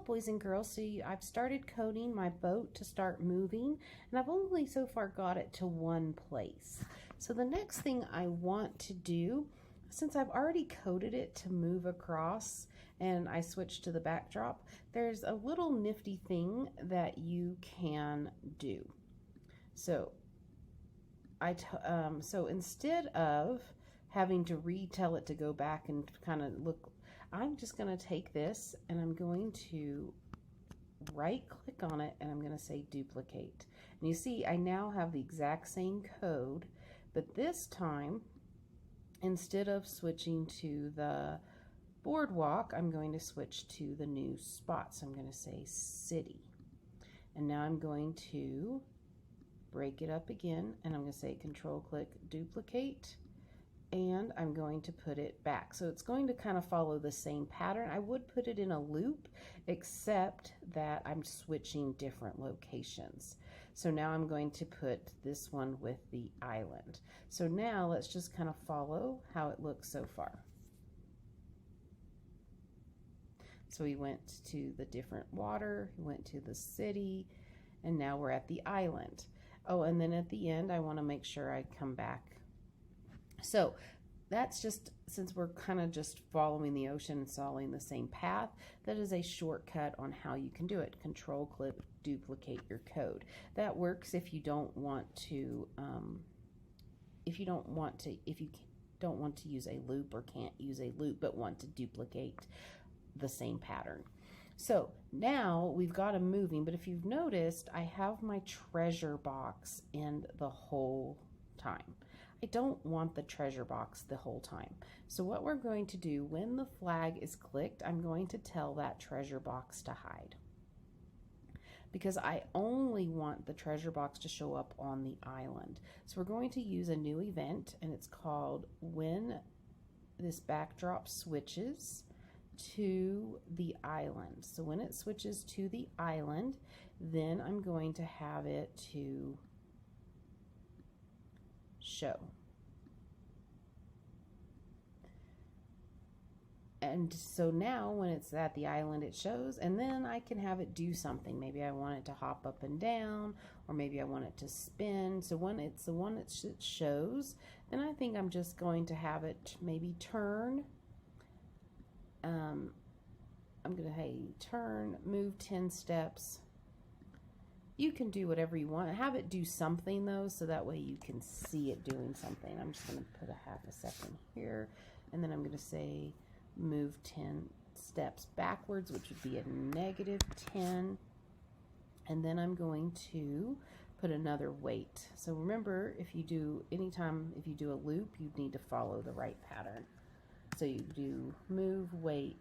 up, boys and girls? So I've started coding my boat to start moving, and I've only so far got it to one place. So the next thing I want to do, since I've already coded it to move across and I switched to the backdrop, there's a little nifty thing that you can do. So so instead of having to retell it to go back and kind of look, I'm just going to take this and I'm going to right click on it and I'm going to say duplicate. And you see I now have the exact same code, but this time instead of switching to the boardwalk, I'm going to switch to the new spot. So I'm going to say city. And now I'm going to break it up again and I'm going to say control click duplicate, and I'm going to put it back. So it's going to kind of follow the same pattern. I would put it in a loop, except that I'm switching different locations. So now I'm going to put this one with the island. So now let's just kind of follow how it looks so far. So we went to the different water, we went to the city, and now we're at the island. Oh, and then at the end, I want to make sure I come back. So that's just, since we're kind of just following the ocean and following the same path, that is a shortcut on how you can do it. Control click duplicate your code. That works if you don't want to, if you don't want to use a loop or can't use a loop but want to duplicate the same pattern. So now we've got them moving, but if you've noticed, I have my treasure box in the whole time. I don't want the treasure box the whole time. So what we're going to do, when the flag is clicked, I'm going to tell that treasure box to hide, because I only want the treasure box to show up on the island. So we're going to use a new event, and it's called when this backdrop switches to the island. So when it switches to the island, then I'm going to have it to show. And so now when it's at the island, it shows, and then I can have it do something. Maybe I want it to hop up and down, or maybe I want it to spin. So when it's the one that shows, then I think I'm just going to have it maybe turn. I'm going to turn, move 10 steps. You can do whatever you want. Have it do something though, so that way you can see it doing something. I'm just going to put a half a second here, and then I'm going to say move 10 steps backwards, which would be a -10. And then I'm going to put another weight. So remember, if you do a loop, you need to follow the right pattern. So you do move, weight,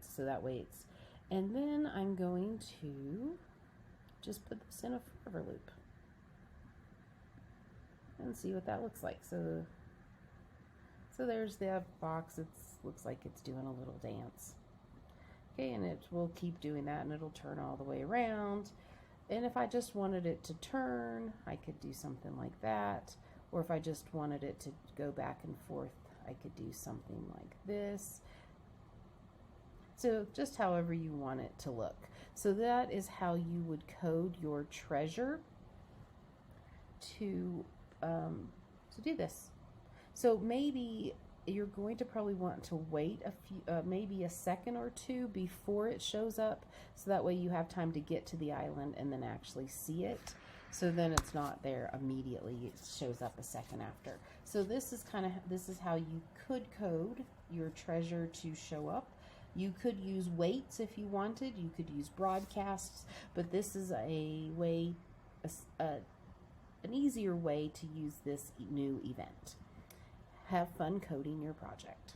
so that way it's, and then I'm going to just put this in a forever loop and see what that looks like. So there's the box. It looks like it's doing a little dance. Okay, and it will keep doing that, and it'll turn all the way around. And if I just wanted it to turn, I could do something like that. Or if I just wanted it to go back and forth, I could do something like this. So just however you want it to look. So that is how you would code your treasure to do this. So maybe you're going to probably want to wait a few, maybe a second or two before it shows up, so that way you have time to get to the island and then actually see it. So then it's not there immediately, it shows up a second after. So this is how you could code your treasure to show up. You could use weights if you wanted, you could use broadcasts, but this is a way, an easier way to use this new event. Have fun coding your project.